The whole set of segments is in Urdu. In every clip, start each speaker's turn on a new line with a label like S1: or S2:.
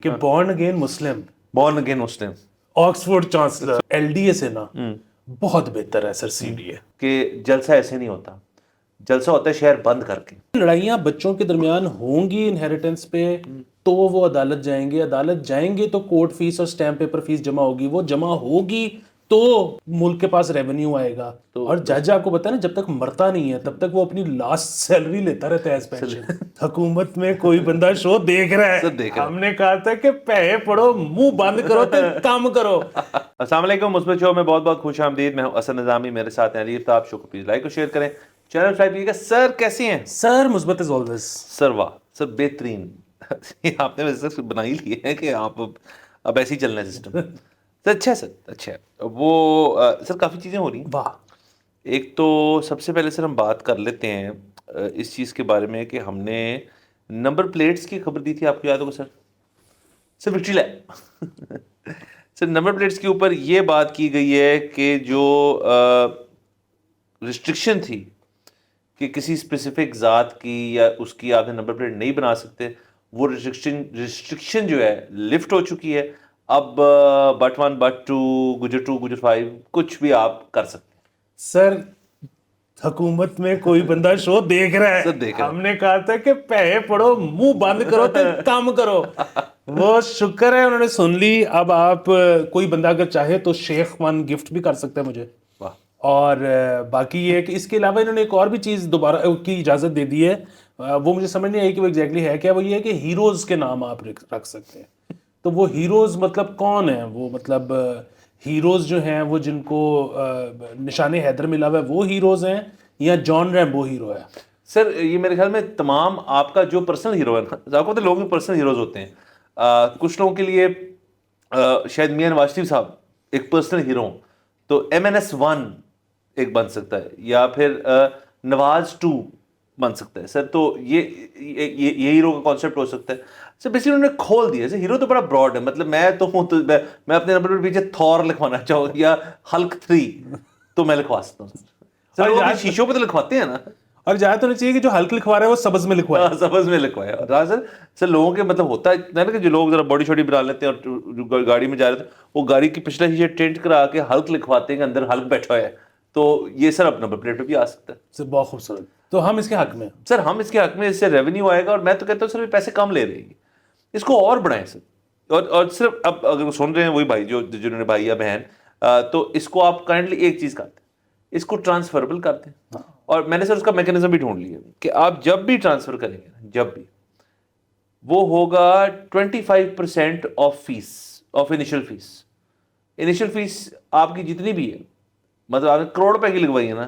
S1: کہ born again Muslim Oxford chancellor L D A سے نا بہت بہتر ہے سر سی ڈی اے.
S2: کہ جلسہ ایسے نہیں ہوتا, جلسہ ہوتا ہے شہر بند کر کے.
S1: لڑائیاں بچوں کے درمیان ہوں گی انہیریٹنس پہ تو وہ عدالت جائیں گے تو کورٹ فیس اور سٹیمپ پیپر فیس جمع ہوگی, وہ جمع ہوگی تو ملک کے پاس ریونیو آئے گا. اور جج آپ کو پتا ہے نا جب تک مرتا نہیں ہے تب تک وہ اپنی لاسٹ سیلری لیتا رہتا ہے ایز پینشن. حکومت میں کوئی بندہ شو دیکھ رہا ہے, ہم نے کہا تھا کہ پیسے پڑھو منہ بند کرو تو کام کرو.
S2: السلام علیکم, مثبت شو میں بہت بہت خوش آمدید. میں ہوں اسد نظامی, میرے ساتھ ہیں علی افتاب. شو کو پلیز لائک اور شیئر کریں, چینل سبسکرائب کیجیے گا. سر کیسی ہیں؟
S1: سر مثبت از آلویز.
S2: سر واہ سر, بہترین. آپ نے ویسے بنا ہی لیے ہیں کہ آپ اب ایسے ہی چلنا ہے سسٹم. سر اچھا ہے, سر اچھا ہے. وہ سر کافی چیزیں ہو رہی ہیں.
S1: واہ.
S2: ایک تو سب سے پہلے سر ہم بات کر لیتے ہیں اس چیز کے بارے میں کہ ہم نے نمبر پلیٹس کی خبر دی تھی, آپ کو یاد ہوگا سر. سر وکٹری لیب سر نمبر پلیٹس کے اوپر یہ بات کی گئی ہے کہ جو ریسٹرکشن تھی کہ کسی اسپیسیفک ذات کی یا اس کی آپ نے نمبر پلیٹ نہیں بنا سکتے, وہ ریسٹرکشن جو ہے لفٹ ہو چکی ہے. اب بٹ 1 بٹ 2 گجر 2 گجر 5 کچھ بھی آپ کر سکتے ہیں.
S1: سر حکومت میں کوئی بندہ شو دیکھ رہا ہے, ہم نے کہا تھا کہ پیسے پڑھو منہ بند کرو تو کام کرو. وہ شکر ہے انہوں نے سن لی. اب آپ کوئی بندہ اگر چاہے تو شیخ ون گفٹ بھی کر سکتا ہے مجھے. اور باقی یہ ہے کہ اس کے علاوہ انہوں نے ایک اور بھی چیز دوبارہ کی اجازت دے دی ہے, وہ مجھے سمجھ نہیں آئی کہ وہ ایگزیکٹلی ہے کیا. وہ یہ ہے کہ ہیروز کے نام آپ رکھ سکتے ہیں. تو وہ ہیروز مطلب کون ہیں؟ وہ مطلب ہیروز جو ہیں وہ جن کو نشان حیدر ملا ہوا ہے وہ ہیروز ہیں, یا جان ریمبو ہیرو ہے؟
S2: سر یہ میرے خیال میں تمام آپ کا جو پرسنل ہیرو ہے نا, آپ کو تو لوگوں کے پرسنل ہیروز ہوتے ہیں. کچھ لوگوں کے لیے شاید میاں نواز شریف صاحب ایک پرسنل ہیرو, تو MNS1 ایک بن سکتا ہے, یا پھر نواز 2 بن سکتا ہے سر. تو یہ ہیرو کا کانسیپٹ ہو سکتا ہے سر. بیسیکلی انہوں نے کھول دیا. ہیرو تو بڑا براڈ ہے, مطلب میں تو ہوں, تو میں اپنے نمبر پر پیچھے تھور لکھوانا چاہوں یا ہلک 3 تو میں لکھوا سکتا ہوں سر. وہ شیشوں پہ تو لکھواتے ہیں نا,
S1: اور جہاں تو نہیں چاہیے کہ جو حلق لکھوا رہا ہے وہ سبز میں لکھوائے.
S2: سبز میں لکھوایا سر. سر لوگوں کے مطلب ہوتا ہے نا کہ جو لوگ ذرا باڈی شاڈی بنا لیتے ہیں اور گاڑی میں جا رہے تھے, وہ گاڑی کی پچھلا شیشہ ٹینٹ کرا کے حلق لکھواتے ہیں کہ اندر حلق بیٹھا ہے. تو یہ سر اب نمبر پلیٹ پہ بھی آ سکتا ہے
S1: سر. بہت خوبصورت. تو ہم اس کے حق میں
S2: سر, ہم اس کے حق میں, اس سے ریونیو آئے گا. اور میں تو کہتا ہوں سر پیسے کم لے رہے ہیں, اس کو اور بڑھائیں سر. اور صرف اب اگر سن رہے ہیں وہی بھائی جنہوں نے بھائی یا بہن, تو اس کو آپ کائنڈلی ایک چیز کرتے ہیں, اس کو ٹرانسفربل کرتے ہیں. اور میں نے سر اس کا میکینزم بھی ڈھونڈ لیا کہ آپ جب بھی ٹرانسفر کریں گے, جب بھی, وہ ہوگا 25% off fees, of initial fees. Initial fees آپ کی جتنی بھی ہے, مطلب آپ نے کروڑ روپے کی لگوائی ہے نا,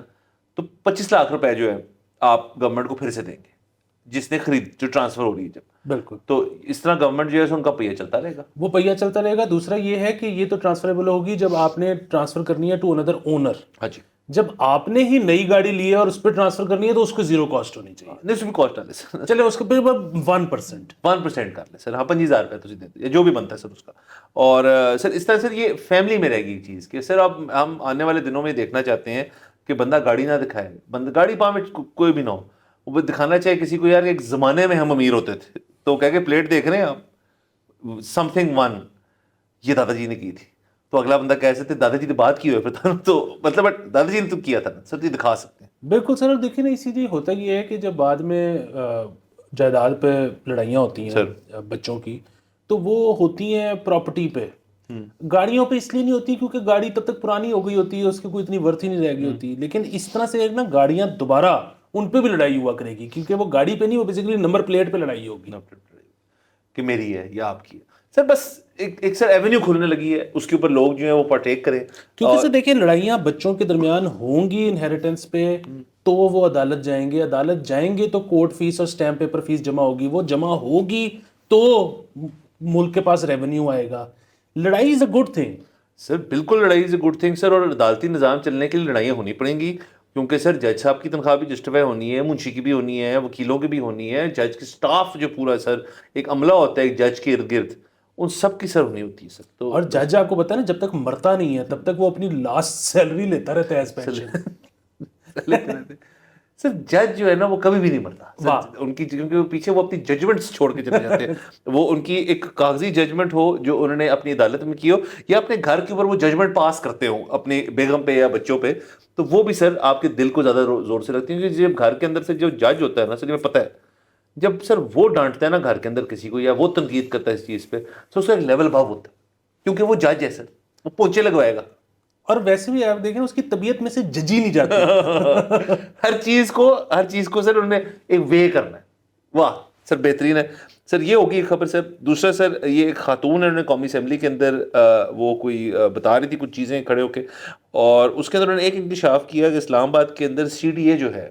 S2: تو 25 لاکھ روپے جو ہے آپ گورنمنٹ کو پھر سے دیں گے جس نے خرید, جو ٹرانسفر ہو رہی ہے جب. بالکل. تو اس طرح گورنمنٹ جو ہے ان کا پہیہ چلتا رہے گا.
S1: وہ پہیہ چلتا رہے گا. دوسرا یہ ہے کہ یہ تو ٹرانسفریبل ہوگی جب آپ نے ٹرانسفر کرنی ہے ٹو اندر اونر.
S2: ہاں جی.
S1: جب آپ نے ہی نئی گاڑی لی ہے اور اس پہ ٹرانسفر کرنی ہے تو اس کو زیرو کاسٹ ہونی چاہیے.
S2: نہیں, اس میں کاسٹ ڈالے سر.
S1: چلے اس کے پہ 1%
S2: کر لیں سر. ہاں 25,000 روپے تو دیتے جو بھی بنتا ہے سر اس کا. اور سر اس طرح سر یہ فیملی میں رہے گی چیز کہ سر اب ہم آنے والے دنوں میں دیکھنا چاہتے ہیں کہ بندہ گاڑی نہ دکھائے, بندہ گاڑی پاؤں میں کوئی بھی نہ ہو, وہ دکھانا چاہے کسی کو یار ایک زمانے میں ہم امیر ہوتے تھے, تو کہہ کے پلیٹ دیکھ رہے ہیں آپ سم تھنگ 1 یہ دادا جی نے کی تھی, تو اگلا بندہ کہہ سکتے دادا جی نے بات کی ہوئے پھر تو مطلب دادا جی نے تو کیا تھا نا سر, یہ دکھا سکتے ہیں.
S1: بالکل سر. اور دیکھیں نا اسی لیے ہوتا یہ ہے کہ جب بعد میں جائیداد پہ لڑائیاں ہوتی ہیں بچوں کی, تو وہ ہوتی ہیں پراپرٹی پہ. گاڑیوں پہ اس لیے نہیں ہوتی کیونکہ گاڑی تب تک پرانی ہو گئی ہوتی ہے, اس کی کوئی اتنی ورتھ ہی نہیں رہ گئی ہوتی. لیکن اس طرح سے نا گاڑیاں دوبارہ ان پہ بھی لڑائی ہوا کرے گی, کیونکہ وہ گاڑی پہ نہیں, وہ بیسیکلی نمبر پلیٹ پہ لڑائی ہوگی
S2: کہ میری ہے یا آپ کی ہے. سر بس ایک سر ایونیو کھلنے لگی ہے, اس کے اوپر لوگ جو ہیں وہ پارٹیک کریں.
S1: کیونکہ سر دیکھیں لڑائیاں بچوں کے درمیان ہوں گی انہیریٹنس پہ تو وہ عدالت جائیں گے تو کورٹ فیس اور سٹیمپ پیپر فیس جمع ہوگی, وہ جمع ہوگی تو ملک کے پاس ریونیو آئے گا. لڑائی از اے گڈ تھنگ
S2: سر. بالکل لڑائی از اے گڈ تھنگ سر. اور عدالتی نظام چلنے کے لیے لڑائیاں ہونی پڑیں گی, کیونکہ سر جج صاحب کی تنخواہ بھی جسٹیفائی ہونی ہے, منشی کی بھی ہونی ہے, وکیلوں کی بھی ہونی ہے, جج کی سٹاف جو پورا سر ایک عملہ ہوتا ہے ایک جج کے ارد گرد, ان سب کی سر ہونی ہوتی ہے سر. تو
S1: اور جج آپ کو پتا ہے نا جب تک مرتا نہیں ہے تب تک وہ اپنی لاسٹ سیلری لیتا رہتا ہے ایز پینشن.
S2: سر جج جو ہے نا وہ کبھی بھی نہیں مرتا ان کی، کیونکہ وہ پیچھے وہ اپنی ججمنٹس چھوڑ کے چلے جاتے ہیں. وہ ان کی ایک کاغذی ججمنٹ ہو جو انہوں نے اپنی عدالت میں کی ہو، یا اپنے گھر کے اوپر وہ ججمنٹ پاس کرتے ہوں اپنی بیگم پہ یا بچوں پہ، تو وہ بھی سر آپ کے دل کو زیادہ زور سے رکھتی ہیں. کیونکہ جب گھر کے اندر سے جو جج ہوتا ہے نا سر، یہ پتہ ہے جب سر وہ ڈانٹتا ہے نا گھر کے اندر کسی کو، یا وہ تنقید کرتا ہے اس چیز پہ، تو اس کا ایک لیول بھاؤ ہوتا ہے، کیونکہ وہ جج ہے سر، وہ پونچے لگوائے گا.
S1: اور ویسے بھی آپ دیکھیں اس کی طبیعت میں سے ججی نہیں جاتی.
S2: ہر چیز کو سر انہوں نے ایک وے کرنا ہے. واہ سر بہترین ہے. سر یہ ہوگی ایک خبر. سر دوسرا سر یہ ایک خاتون ہے، انہوں نے قومی اسمبلی کے اندر وہ کوئی بتا رہی تھی کچھ چیزیں کھڑے ہو کے، اور اس کے اندر انہوں نے ایک انکشاف کیا کہ اسلام آباد کے اندر CDA جو ہے،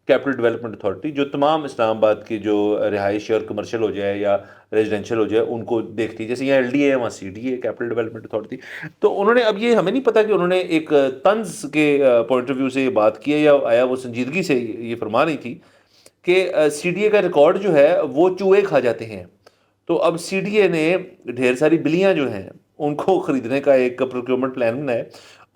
S2: کیپٹل ڈیولپمنٹ اتھارٹی، جو تمام اسلام آباد کی جو رہائشی اور کمرشل ہو جائے یا ریزیڈینشیل ہو جائے ان کو دیکھتی ہے. جیسے یہاں LDA ہے، وہاں CDA ہے، کیپٹل ڈیولپمنٹ اتھارٹی. تو انہوں نے، اب یہ ہمیں نہیں پتا کہ انہوں نے ایک طنز کے پوائنٹ آف ویو سے یہ بات کی ہے یا آیا وہ سنجیدگی سے یہ فرما رہی تھی کہ CDA کا ریکارڈ جو ہے وہ چوہے کھا جاتے ہیں. تو اب CDA نے ڈھیر ساری بلیاں جو ہیں ان کو خریدنے کا ایک پروکیورمنٹ پلان بنایا،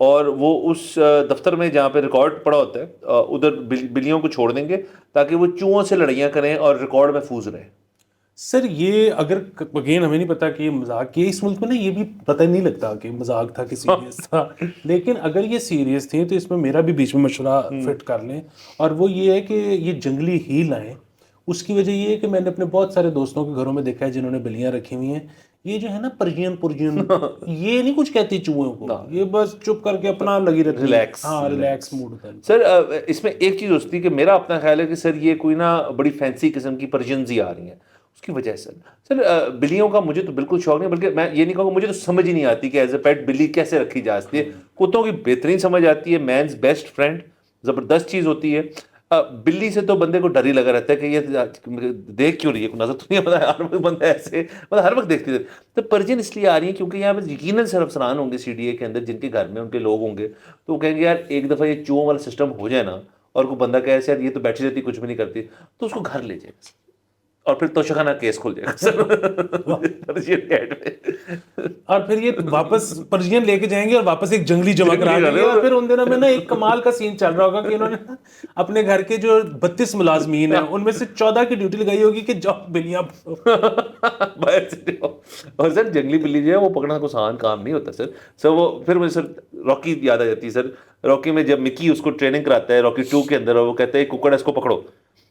S2: اور وہ اس دفتر میں جہاں پہ ریکارڈ پڑا ہوتا ہے ادھر بلیوں کو چھوڑ دیں گے تاکہ وہ چوہوں سے لڑائیاں کریں اور ریکارڈ محفوظ رہے.
S1: سر یہ اگر اگین ہمیں نہیں پتا کہ یہ مذاق کیا، اس ملک میں نا یہ بھی پتہ نہیں لگتا کہ مذاق تھا کہ سیریس تھا، لیکن اگر یہ سیریس تھے تو اس میں میرا بھی بیچ میں مشورہ فٹ کر لیں، اور وہ یہ ہے کہ یہ جنگلی ہی لائیں. اس کی وجہ یہ ہے کہ میں نے اپنے بہت سارے دوستوں کے گھروں میں دیکھا ہے جنہوں نے بلیاں رکھی ہوئی ہیں، یہ جو ہے نا پرجین یہ نہیں کچھ کہتی چوہوں کو، یہ بس چپ کر کے اپنا لگی رہتی ہے،
S2: ریلیکس.
S1: ہاں ریلیکس موڈ ہوتا ہے.
S2: سر اس میں ایک چیز ہوتی ہے کہ میرا اپنا خیال ہے کہ سر یہ کوئی نا بڑی فینسی قسم کی پرجنز ہی آ رہی ہیں اس کی وجہ سے. سر بلیوں کا مجھے تو بالکل شوق نہیں، بلکہ میں یہ نہیں کہوں گا، مجھے تو سمجھ ہی نہیں آتی کہ ایز اے پیٹ بلی کیسے رکھی جا سکتی ہے. کتوں کی بہترین سمجھ آتی ہے، مینز بیسٹ فرینڈ، زبردست چیز ہوتی ہے. بلی سے تو بندے کو ڈر ہی لگا رہتا ہے کہ یہ دیکھ کیوں رہی ہے، نظر تو نہیں پتا، ہر وقت بندہ ایسے مطلب ہر وقت دیکھتی ہے. تو پرجن اس لیے آ رہی ہیں کیونکہ یہاں پہ یقیناً سر افسران ہوں گے CDA کے اندر جن کے گھر میں ان کے لوگ ہوں گے، تو وہ کہیں گے یار ایک دفعہ یہ چوہوں والا سسٹم ہو جائے نا، اور کوئی بندہ کہے یار یہ تو بیٹھی رہتی کچھ بھی نہیں کرتی، تو اس کو گھر لے جائے گا اور پھر توشخانہ کیس کھل جائے گا پرشین کیٹ میں،
S1: اور پھر یہ واپس پرشین لے کے جائیں گے اور واپس ایک جنگلی جمع کرا دیں گے. اور پھر ان دنوں میں نا ایک کمال کا سین چل رہا ہوگا کہ انہوں نے اپنے گھر کے جو 32 ملازمین ہیں ان میں سے 14 کی ڈیوٹی لگائی ہوگی کہ جاؤ بلیاں
S2: اور سر جنگلی بلی جو ہے وہ پکڑنا کوئی آسان کام نہیں ہوتا سر. وہ پھر مجھے سر راکی یاد آ جاتی ہے. سر راکی میں جب مکی اس کو ٹریننگ کراتا ہے Rocky 2 کے اندر، اور وہ کہتا ہے ککڑ ہے اس کو پکڑو،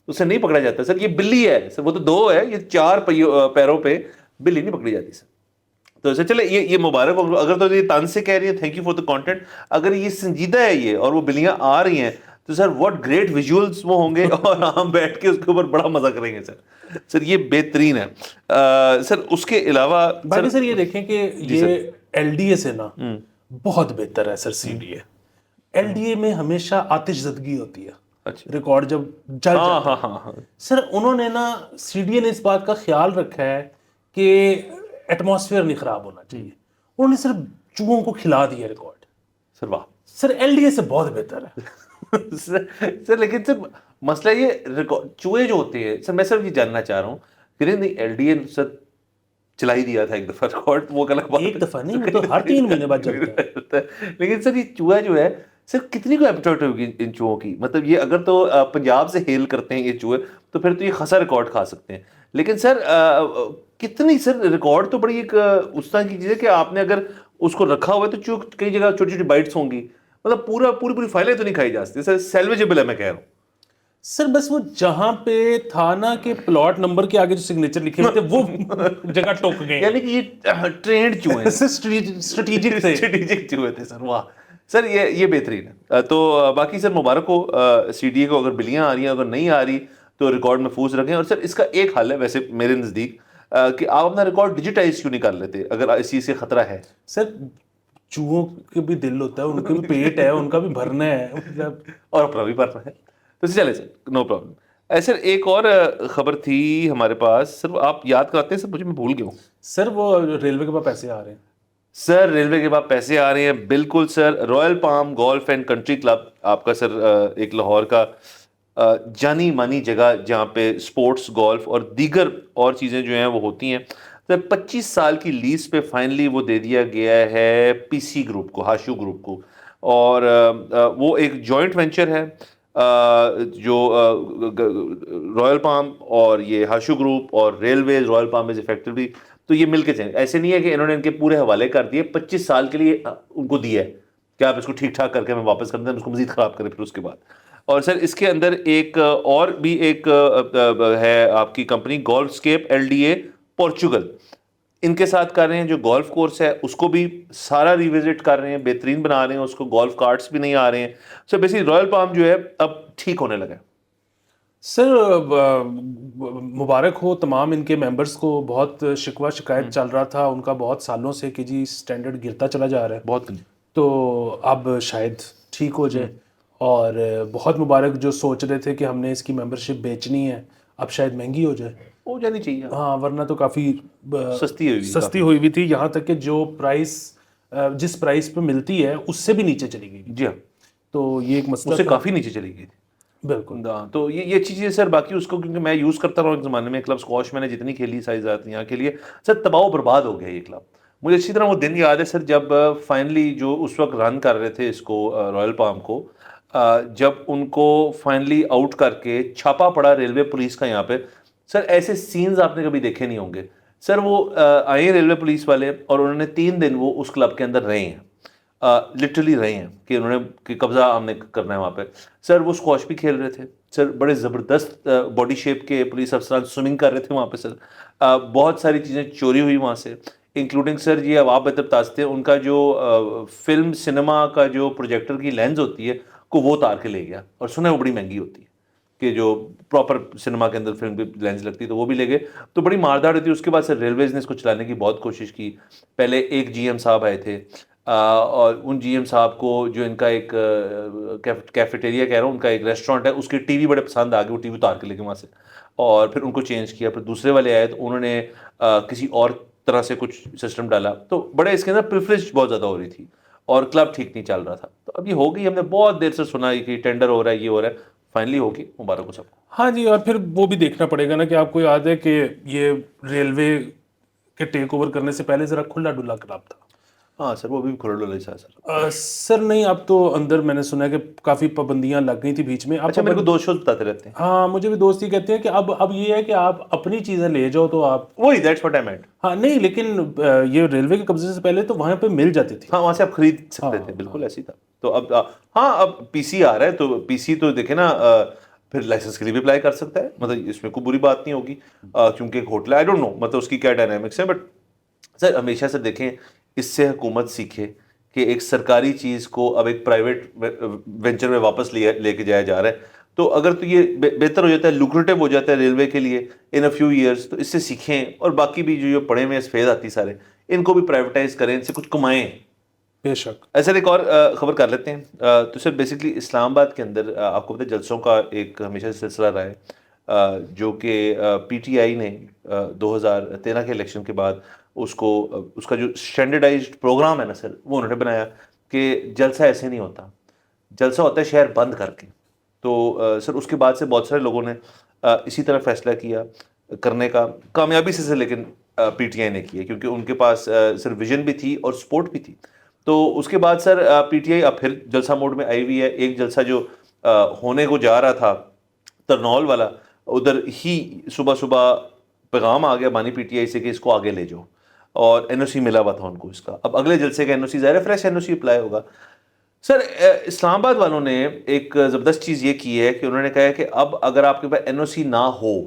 S2: اسے نہیں پکڑا جاتا. سر یہ بلی ہے سر، وہ تو 2 ہے، یہ 4 پیروں پہ بلی نہیں پکڑی جاتی سر. تو سر چلے یہ مبارک ہو. اگر تو یہ طنز سے کہہ رہی ہے thank you for the content, اگر یہ سنجیدہ ہے یہ اور وہ بلیاں آ رہی ہیں تو سر واٹ گریٹ ویژولز وہ ہوں گے، اور ہم بیٹھ کے اس کے اوپر بڑا مزہ کریں گے سر. سر یہ بہترین ہے. سر اس کے علاوہ
S1: سر یہ دیکھیں کہ یہ LDA سے نا بہت بہتر ہے سر. CDA LDA میں ہمیشہ آتش زدگی ہوتی ہے، ریکارڈ جب جل جاتا ہے. سر انہوں نے نا CDA نے اس بات کا خیال رکھا ہے کہ ایٹماسفیئر نہیں خراب ہونا چاہیے، انہوں نے صرف چوہوں کو کھلا دیا ریکارڈ.
S2: سر واہ
S1: سر LDA سے بہت بہتر ہے.
S2: سر لیکن سر مسئلہ یہ چوہے جو ہوتے ہیں سر، میں صرف یہ جاننا چاہ رہا ہوں کہ LDA سر چلا ہی دیا تھا ایک دفعہ ریکارڈ، وہ غلط بات،
S1: ایک دفعہ نہیں، وہ تو ہر 3 مہینے بعد چلتا ہے.
S2: لیکن سر یہ چوہا جو ہے سر کتنی کو ایپیٹائٹ ہوگی ان چوہوں کی، مطلب یہ اگر تو پنجاب سے ہیل کرتے ہیں یہ چوہے تو پھر تو یہ خاصا ریکارڈ کھا سکتے ہیں. لیکن سر کتنی سر ریکارڈ تو بڑی ایک اس طرح کی چیز ہے کہ آپ نے اگر اس کو رکھا ہوا ہے تو کئی جگہ چھوٹی چھوٹی بائٹس ہوں گی، مطلب پوری فائلیں تو نہیں کھائی جا سکتی سر. سیلویجبل ہے میں کہہ رہا ہوں
S1: سر. بس وہ جہاں پہ تھا نا کہ پلاٹ نمبر کے آگے جو سگنیچر لکھے ہوئے تھے وہ جگہ ٹوک گئے،
S2: یعنی کہ یہ ٹرینڈ چوہے
S1: اسٹریٹجک
S2: چوہے تھے سر. واہ سر یہ بہترین ہے. تو باقی سر مبارک ہو CDA کو، اگر بلیاں آ رہی ہیں، اگر نہیں آ رہی تو ریکارڈ محفوظ رکھیں. اور سر اس کا ایک حل ہے ویسے میرے نزدیک کہ آپ اپنا ریکارڈ ڈیجیٹائز کیوں نہیں کر لیتے اگر اس چیز سے خطرہ ہے.
S1: سر چوہوں کے بھی دل ہوتا ہے، ان کا بھی پیٹ ہے، ان کا بھی بھرنا ہے،
S2: اور اپنا بھی بھرنا ہے. تو چلے سر نو پرابلم. سر ایک اور خبر تھی ہمارے پاس سر، آپ یاد کراتے ہیں سر، مجھے میں بھول گیا ہوں.
S1: سر وہ ریلوے کے پاس پیسے آ رہے ہیں.
S2: سر ریلوے کے بعد پیسے آ رہے ہیں، بالکل sir. Royal palm golf and country club آپ کا سر ایک لاہور کا جانی مانی جگہ جہاں پہ سپورٹس، گولف اور دیگر اور چیزیں جو ہیں وہ ہوتی ہیں. سر 25 سال کی لیز پہ فائنلی وہ دے دیا گیا ہے PC گروپ کو، ہاشو گروپ کو. اور وہ ایک جوائنٹ وینچر ہے جو رائل پام اور یہ ہاشو گروپ اور railways Royal palm is effectively, تو یہ مل کے چلیں. ایسے نہیں ہے کہ انہوں نے ان کے پورے حوالے کر دیے 25 سال کے لیے ان کو دیا ہے کہ آپ اس کو ٹھیک ٹھاک کر کے ہمیں واپس کر دیں، اس کو مزید خراب کریں پھر اس کے بعد. اور سر اس کے اندر ایک اور بھی ایک ہے آپ کی company golfscape LDA Portugal, ان کے ساتھ کر رہے ہیں جو گولف کورس ہے اس کو بھی سارا ریوزٹ کر رہے ہیں، بہترین بنا رہے ہیں اس کو، گولف کارٹس بھی نہیں آ رہے ہیں. سو بیسیکلی رائل پام جو ہے اب ٹھیک ہونے لگا ہے.
S1: سر مبارک ہو تمام ان کے ممبرز کو. بہت شکوہ شکایت چل رہا تھا ان کا بہت سالوں سے کہ جی سٹینڈرڈ گرتا چلا جا رہا ہے،
S2: بہت
S1: تو اب شاید ٹھیک ہو جائے. اور بہت مبارک جو سوچ رہے تھے کہ ہم نے اس کی ممبرشپ بیچنی ہے، اب شاید مہنگی ہو جائے.
S2: ہو جانی چاہیے
S1: ہاں، ورنہ تو کافی
S2: سستی
S1: ہوئی ہوئی تھی، یہاں تک کہ جو پرائس جس پرائس پہ ملتی ہے اس سے بھی نیچے چلی گئی.
S2: جی ہاں،
S1: تو یہ ایک مسئلہ
S2: اس سے کافی نیچے چلی گئی تھی.
S1: بالکل.
S2: تو یہ اچھی چیز ہے سر. باقی اس کو کیونکہ میں یوز کرتا رہا ہوں ایک زمانے میں، کلب اسکواش میں نے جتنی کھیلی ساری ذات یہاں کے لیے، سر تباہ و برباد ہو گیا یہ کلب. مجھے اچھی طرح وہ دن یاد ہے سر جب فائنلی جو اس وقت رن کر رہے تھے اس کو رائل پام کو، جب ان کو فائنلی آؤٹ کر کے چھاپا پڑا ریلوے پولیس کا یہاں پہ. سر ایسے سینز آپ نے کبھی دیکھے نہیں ہوں گے سر. وہ آئے ریلوے پولیس والے اور انہوں نے 3 دن وہ اس کلب کے اندر رہے ہیں، لٹرلی رہے ہیں کہ انہوں نے کہ قبضہ ہم نے کرنا ہے وہاں پہ. سر وہ اسکواش بھی کھیل رہے تھے سر، بڑے زبردست باڈی شیپ کے پولیس افسران سوئمنگ کر رہے تھے وہاں پہ سر. بہت ساری چیزیں چوری ہوئی وہاں سے، انکلوڈنگ سر یہ آپ بتاتے ہیں ان کا جو فلم سنیما کا جو پروجیکٹر کی لینز ہوتی ہے کو وہ اتار کے لے گیا، اور سنا ہے وہ بڑی مہنگی ہوتی ہے کہ جو پراپر سنیما کے اندر فلم کی لینز لگتی ہے، تو وہ بھی لے گئے. تو بڑی مارداڑ ہوتی ہے. اس کے بعد سر ریلویز نے اس کو چلانے کی بہت کوشش کی. پہلے ایک GM صاحب آئے تھے، اور ان GM صاحب کو جو ان کا ایک کیفیٹیریا کہہ رہا ہوں، ان کا ایک ریسٹورینٹ ہے، اس کی ٹی وی بڑے پسند آ گئے، وہ ٹی وی اتار کے لے گئے وہاں سے، اور پھر ان کو چینج کیا. پھر دوسرے والے آئے تو انہوں نے کسی اور طرح سے کچھ سسٹم ڈالا. تو بڑے اس کے اندر پریفریج بہت زیادہ ہو رہی تھی اور کلب ٹھیک نہیں چل رہا تھا. تو اب یہ ہو گئی، ہم نے بہت دیر سے سنا کہ ٹینڈر ہو رہا ہے، یہ ہو رہا ہے، فائنلی ہوگی. مبارک ہو سب کو.
S1: ہاں جی. اور پھر وہ بھی دیکھنا پڑے گا نا کہ آپ کو یاد ہے کہ یہ ریلوے کے ٹیک اوور کرنے سے پہلے ذرا کھلا ڈلا کلب تھا.
S2: ہاں سر وہ بھی کھلا ڈلا سر.
S1: سر نہیں، اب تو اندر میں نے سنا ہے کہ کافی پابندیاں لگ گئی تھی بیچ میں.
S2: اچھا، میرے کو دوست شوز بتاتے رہتے ہیں.
S1: ہاں مجھے بھی دوست ہی کہتے ہیں کہ اب یہ ہے کہ آپ اپنی چیزیں لے جاؤ تو آپ
S2: وہی دیٹس واٹ آئی مینٹ.
S1: ہاں نہیں، لیکن یہ ریلوے کے قبضے سے پہلے تو وہاں پہ مل جاتی تھی.
S2: ہاں وہاں سے آپ خرید سکتے تھے، بالکل ایسی تھا. تو اب ہاں اب PC آ رہا ہے، تو PC تو دیکھیں نا پھر لائسنس کے لیے بھی اپلائی کر سکتا ہے. مطلب اس میں کوئی بری بات نہیں ہوگی، کیونکہ ایک ہوٹل ہے. آئی ڈونٹ نو مطلب اس کی کیا ڈائنامکس ہے. بٹ سر ہمیشہ سے دیکھیں اس سے حکومت سیکھے کہ ایک سرکاری چیز کو اب ایک پرائیویٹ وینچر میں واپس لے کے جایا جا رہا ہے. تو اگر تو یہ بہتر ہو جاتا ہے، لوکریٹو ہو جاتا ہے ریلوے کے لیے ان اے فیو ایئرس، تو اس سے سیکھیں. اور باقی بھی جو پڑھے ہوئے سفید آتی سارے، ان کو بھی پرائیویٹائز کریں، ان سے کچھ کمائیں.
S1: بے شک.
S2: ایسا ایک اور خبر کر لیتے ہیں. تو سر بیسکلی اسلام آباد کے اندر آپ کو پتہ ہے جلسوں کا ایک ہمیشہ سلسلہ رہا ہے، جو کہ PTI نے 2013 کے الیکشن کے بعد اس کا جو اسٹینڈرڈائزڈ پروگرام ہے نا سر، وہ انہوں نے بنایا کہ جلسہ ایسے نہیں ہوتا، جلسہ ہوتا ہے شہر بند کر کے. تو سر اس کے بعد سے بہت سارے لوگوں نے اسی طرح فیصلہ کیا کرنے کا، کامیابی سے لیکن PTI نے کیا، کیونکہ ان کے پاس سر ویژن بھی تھی اور سپورٹ بھی تھی. تو اس کے بعد سر PTI اب پھر جلسہ موڈ میں آئی ہوئی ہے. ایک جلسہ جو ہونے کو جا رہا تھا ترنول والا، ادھر ہی صبح پیغام آ گیا بانی PTI سے کہ اس کو آگے لے جاؤ، اور NOC ملا ہوا تھا ان کو اس کا. اب اگلے جلسے کا NOC ظاہر ہے فریش NOC اپلائی ہوگا. سر اسلام آباد والوں نے ایک زبردست چیز یہ کی ہے کہ انہوں نے کہا ہے کہ اب اگر آپ کے پاس NOC نہ ہو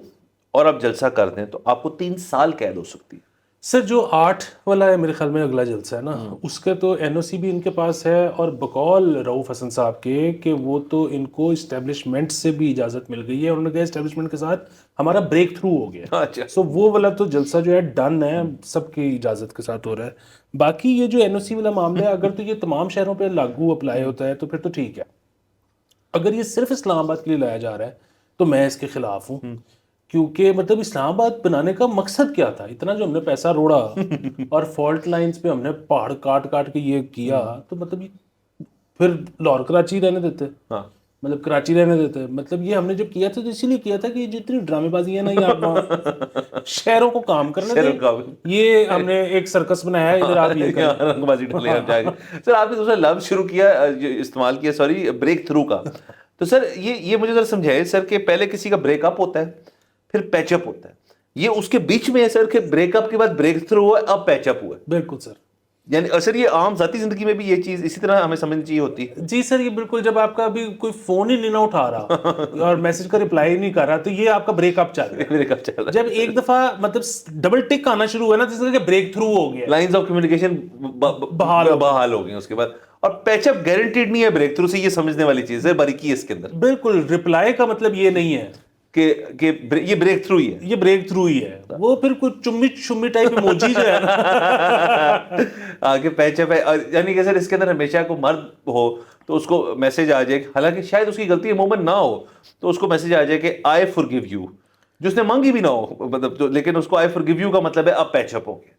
S2: اور آپ جلسہ کر دیں تو آپ کو 3 سال قید ہو سکتی ہے.
S1: سر جو 8 والا ہے میرے خیال میں اگلا جلسہ ہے نا، اس کا تو NOC بھی ان کے پاس ہے، اور بقول رؤوف حسن صاحب کے کہ وہ تو ان کو اسٹیبلشمنٹ سے بھی اجازت مل گئی ہے. انہوں نے کہا اسٹیبلشمنٹ کے ساتھ ہمارا بریک تھرو ہو گیا.
S2: اچھا.
S1: سو وہ والا تو جلسہ جو ہے ڈن ہے، سب کی اجازت کے ساتھ ہو رہا ہے. باقی یہ جو NOC والا معاملہ ہے، اگر تو یہ تمام شہروں پہ لاگو اپلائی ہوتا ہے تو پھر تو ٹھیک ہے. اگر یہ صرف اسلام آباد کے لیے لایا جا رہا ہے تو میں اس کے خلاف ہوں. کیونکہ مطلب اسلام آباد بنانے کا مقصد کیا تھا؟ اتنا جو ہم نے پیسہ روڑا اور فالٹ لائنز پہ ہم نے پہاڑ کاٹ کے یہ کیا، تو مطلب پھر لاہور کراچی رہنے دیتے، مطلب کراچی رہنے دیتے. مطلب یہ ہم نے جو کیا تھا تو اسی لیے کیا تھا کہ یہ جتنی ڈرامے بازی ہے نا، یہ آپ شہروں کو کام کرنے دیں. یہ ہم نے ایک سرکس بنایا ہے، ادھر آپ یہ
S2: رنگ بازی ڈالے. سر آپ نے دوسرا لفظ شروع کیا، استعمال کیا، سوری، بریک تھرو کا. تو سر یہ مجھے ذرا سمجھائے سر کہ پہلے کسی کا بریک اپ ہوتا ہے پھر پیچ اپ ہوتا ہے, یہ اس کے بیچ میں ہے سر کہ بریک اپ کے بعد بریک تھرو ہوا ہے اب پیچ اپ ہوا ہے؟
S1: بالکل سر.
S2: یعنی سر یہ عام ذاتی زندگی میں بھی یہ چیز اسی طرح ہمیں سمجھنی چاہیے ہوتی ہے؟
S1: جی سر, یہ بالکل, جب آپ کا ابھی کوئی فون ہی نہیں اٹھا رہا اور میسج کا رپلائی نہیں کر رہا تو یہ آپ کا بریک اپ چل رہا ہے.
S2: بریک اپ چل رہا ہے.
S1: جب ایک دفعہ مطلب ڈبل ٹک آنا شروع ہوا نا, جس طرح کہ بریک تھرو ہو گیا,
S2: لائنز آف کمیونیکیشن بحال ہو گئی اس کے بعد, اور پیچ اپ گارنٹیڈ نہیں ہے بریک تھرو سے, یہ سمجھنے والی چیز ہے, باریکی ہے اس کے اندر.
S1: بالکل, رپلائی کا مطلب یہ نہیں ہے
S2: کہ یہ بریک تھرو ہی ہے,
S1: یہ بریک تھرو ہی ہے. وہ پھر کوئی چمی چمی ٹائپ ایموجی جو ہے نا
S2: آگے پیچ اپ ہے. یعنی کہ سر اس کے اندر ہمیشہ کو مرد ہو تو اس کو میسج آ جائے, حالانکہ شاید اس کی غلطی عموماً نہ ہو, تو اس کو میسج آ جائے کہ آئی فور گیو یو, جو اس نے مانگی بھی نہ ہو مطلب, لیکن اس کو آئی فور گیو یو کا مطلب ہے اب پیچ اپ ہو گیا.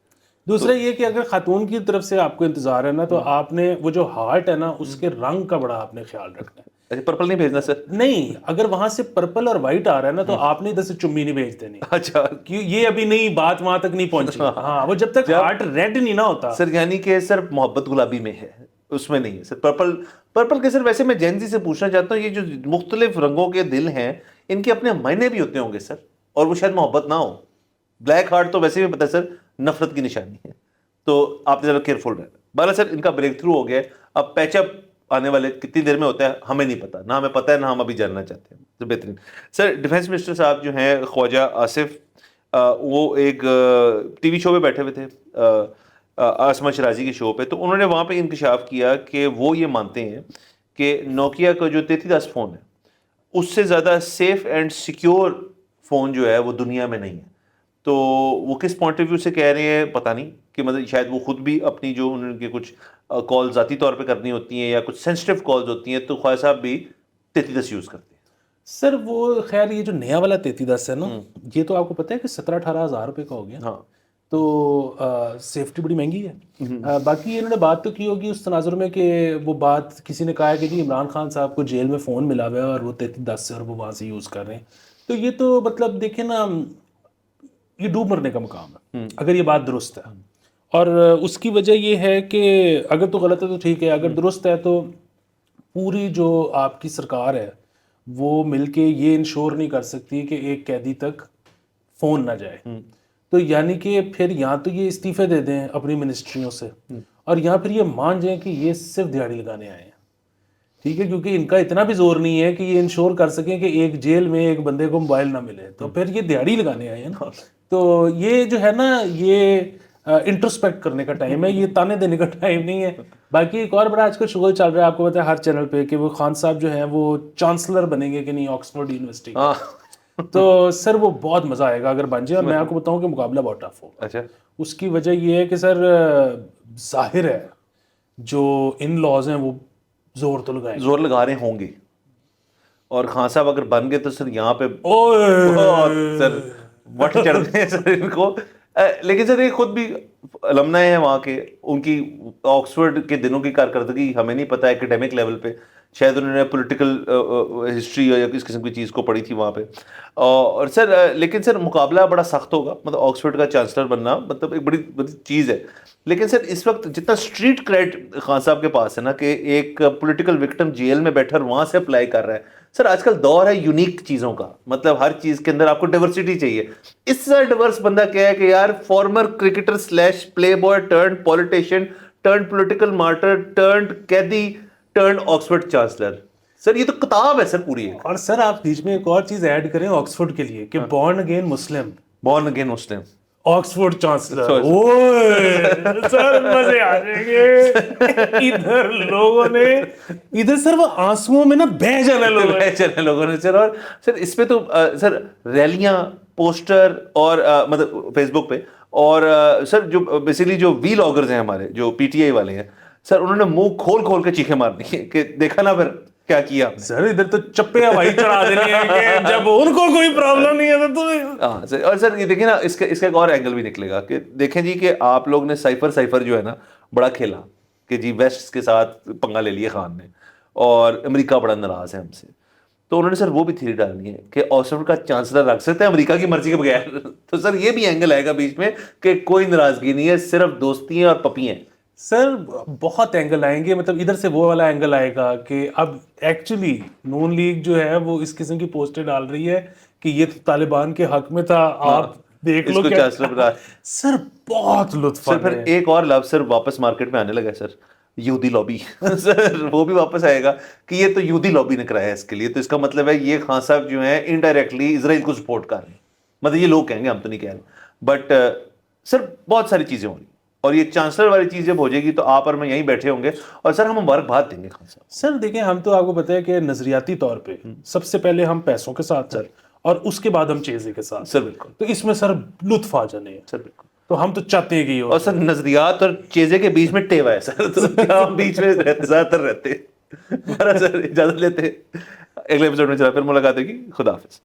S1: دوسرا یہ کہ اگر خاتون کی طرف سے آپ کو انتظار ہے نا, تو آپ نے وہ جو ہارٹ ہے نا اس کے رنگ کا بڑا آپ نے خیال رکھنا ہے.
S2: اچھا, پرپل نہیں بھیجنا سر؟
S1: نہیں, اگر وہاں سے پرپل اور وائٹ آ رہا ہے نا تو آپ نے ادھر سے چمی نہیں بھیج دینی.
S2: اچھا,
S1: یہ ابھی نہیں, بات وہاں تک نہیں پہنچی. ہاں, وہ جب تک ہارٹ ریڈ نہیں نہ ہوتا
S2: سر, یعنی کہ سر محبت گلابی میں ہے, اس میں نہیں ہے سر. پرپل کے سر ویسے میں جینزی سے پوچھنا چاہتا ہوں, یہ جو مختلف رنگوں کے دل ہیں ان کے اپنے معنی بھی ہوتے ہوں گے سر, اور وہ شاید محبت نہ ہو. بلیک ہارٹ تو ویسے بھی پتہ ہے سر نفرت کی نشانی ہے, تو آپ ذرا کیئرفل رہنا. بالا سر ان کا بریک تھرو ہو گیا ہے, اب پیچ اپ آنے والے کتنی دیر میں ہوتا ہے ہمیں نہیں پتا, نہ ہمیں پتا ہے نہ ہم ابھی جاننا چاہتے ہیں. تو بہترین سر, ڈیفینس منسٹر صاحب جو ہیں خواجہ آصف, وہ ایک ٹی وی شو پہ بیٹھے ہوئے تھے, آسما شرازی کے شو پہ, تو انہوں نے وہاں پہ انکشاف کیا کہ وہ یہ مانتے ہیں کہ نوکیا کا جو 3310 فون ہے اس سے زیادہ سیف اینڈ سیکیور فون جو ہے وہ دنیا میں نہیں ہے. تو وہ کس پوائنٹ آف ویو سے کہہ رہے ہیں پتہ نہیں, کہ مطلب شاید وہ خود بھی اپنی جو ان کے کچھ کال ذاتی طور پہ کرنی ہوتی ہیں یا کچھ سینسٹیو کالز ہوتی ہیں تو خواجہ صاحب بھی 3310 یوز کرتے ہیں.
S1: سر وہ خیر یہ جو نیا والا 3310 ہے نا, یہ تو آپ کو پتہ ہے کہ 17-18 ہزار روپے کا ہو گیا.
S2: ہاں,
S1: تو سیفٹی بڑی مہنگی ہے. باقی انہوں نے بات تو کی ہوگی اس تناظر میں کہ وہ بات کسی نے کہا ہے کہ جی عمران خان صاحب کو جیل میں فون ملا ہوا ہے اور وہ 3310 سے اور وہ وہاں سے یوز کر رہے ہیں. تو یہ تو مطلب دیکھیں نا, یہ ڈوب مرنے کا مقام ہے اگر یہ بات درست ہے. اور اس کی وجہ یہ ہے کہ اگر تو غلط ہے تو ٹھیک ہے, اگر درست ہے تو پوری جو آپ کی سرکار ہے وہ مل کے یہ انشور نہیں کر سکتی کہ ایک قیدی تک فون نہ جائے. تو یعنی کہ پھر یہاں تو یہ استعفے دے دیں اپنی منسٹریوں سے, اور یہاں پھر یہ مان جائیں کہ یہ صرف دیہڑی لگانے آئے ہیں. ٹھیک ہے, کیونکہ ان کا اتنا بھی زور نہیں ہے کہ یہ انشور کر سکیں کہ ایک جیل میں ایک بندے کو موبائل نہ ملے, تو پھر یہ دیہڑی لگانے آئے ہیں نا. تو یہ جو ہے نا, یہ انٹروسپیکٹ کرنے کا ٹائم ہے, یہ تانے دینے کا ٹائم نہیں ہے. باقی ایک اور بڑا آج کل شغل چل رہا ہے, آپ کو پتا ہے ہر چینل پہ, کہ وہ خان صاحب جو ہیں وہ چانسلر بنیں گے کہ نہیں آکسفورڈ یونیورسٹی. تو سر وہ بہت مزہ آئے گا اگر بن جائے, اور میں آپ کو بتاؤں کہ مقابلہ بہت ٹف ہوگا.
S2: اچھا,
S1: اس کی وجہ یہ ہے کہ سر ظاہر ہے جو ان لاز ہیں وہ زور تو لگائیں,
S2: زور لگا رہے ہوں گے, اور خان صاحب اگر بن گئے تو سر یہاں پہ سر وٹ چڑھتے ہیں سر ان کو. لیکن سر یہ خود بھی المنا ہیں وہاں کے, ان کی آکسفورڈ کے دنوں کی کارکردگی ہمیں نہیں پتا ایکیڈیمک لیول پہ, شاید انہوں نے پولیٹیکل ہسٹری یا کس قسم کی چیز کو پڑھی تھی وہاں پہ. اور سر لیکن سر مقابلہ بڑا سخت ہوگا, مطلب آکسفورڈ کا چانسلر بننا مطلب ایک بڑی چیز ہے. لیکن سر اس وقت جتنا اسٹریٹ کریڈ خان صاحب کے پاس ہے نا, کہ ایک پولیٹیکل وکٹم جیل میں بیٹھا اور وہاں سے اپلائی کر رہا ہے. سر آج کل دور ہے یونیک چیزوں کا, مطلب ہر چیز کے اندر آپ کو ڈائیورسٹی چاہیے. اس سے ڈائیورس بندہ کیا ہے کہ یار former cricketer slash playboy turned politician turned political martyr turned قیدی ٹرنڈ آکسفورڈ چانسلر. سر یہ تو کتاب ہے سر پوری.
S1: اور سر آپ بیچ میں ایک اور چیز ایڈ کریں آکسفورڈ کے لیے, کہ بورن اگین مسلم,
S2: بورن اگین مسلم
S1: آکسفورڈ چانسلر. اوئے سر مزے آ جائیں گے ادھر لوگوں نے, ادھر سر وہ آنسوؤں میں نا بہہ جانا
S2: لوگوں نے سر. اور سر اس پہ تو سر ریلیاں پوسٹر اور مطلب فیس بک پہ, اور سر جو بیسیکلی جو وی لاگرز ہیں ہمارے جو پی ٹی آئی والے ہیں سر, انہوں نے منہ کھول کھول کے چیخیں مار دی کہ دیکھا نا پھر کیا کیا
S1: سر. ادھر تو چپے ہوائی چڑھا دینے ہیں کہ جب ان کو کوئی پرابلم نہیں ہے تو.
S2: ہاں سر, اور سر یہ دیکھیں نا اس کا ایک اور اینگل بھی نکلے گا کہ دیکھیں جی کہ آپ لوگ نے سائفر جو ہے نا بڑا کھیلا, کہ جی ویسٹ کے ساتھ پنگا لے لیے خان نے, اور امریکہ بڑا ناراض ہے ہم سے. تو انہوں نے سر وہ بھی تھیوری ڈالنی ہے کہ آکسفورڈ کا چانسلر رکھ سکتے ہیں امریکہ کی مرضی کے بغیر. تو سر یہ بھی اینگل آئے گا بیچ میں کہ کوئی ناراضگی نہیں ہے, صرف دوستی ہیں اور پپی ہیں.
S1: سر بہت اینگل آئیں گے, مطلب ادھر سے وہ والا اینگل آئے گا کہ اب ایکچولی نون لیگ جو ہے وہ اس قسم کی پوسٹیں ڈال رہی ہے کہ یہ تو طالبان کے حق میں تھا, آپ دیکھ لو کیا. سر بہت لطف.
S2: سر پھر ایک اور لفظ سر واپس مارکیٹ میں آنے لگا ہے سر, یہودی لابی. سر وہ بھی واپس آئے گا کہ یہ تو یہودی لابی نے کرایا ہے اس کے لیے, تو اس کا مطلب ہے یہ خان صاحب جو ہیں انڈائریکٹلی اسرائیل کو سپورٹ کر رہے ہیں, مطلب یہ لوگ کہیں گے, ہم تو نہیں کہہ رہے. بٹ سر بہت ساری چیزیں ہوں گی, اور یہ چانسلر والی چیز جب ہو جائے گی تو آپ اور میں یہیں بیٹھے ہوں گے, اور سر ہم مبارکباد دیں گے خان صاحب.
S1: سر دیکھیں, ہم تو آپ کو پتہ ہے کہ نظریاتی طور پہ سب سے پہلے ہم پیسوں کے ساتھ ہیں اور اس کے بعد ہم چیزے کے ساتھ.
S2: سر بالکل.
S1: تو اس میں سر لطف آ جانے.
S2: سر بالکل.
S1: تو ہم تو چاہتے ہیں کہ
S2: اور سر نظریات اور چیزیں کے بیچ میں ٹیوا ہے سر, تو کیا ہم بیچ میں رہتے, زیادہ تر رہتے. سر اجازت لیتے, اگلے ایپیسوڈ میں چلا پھر ملاقات ہوگی. خدا حافظ.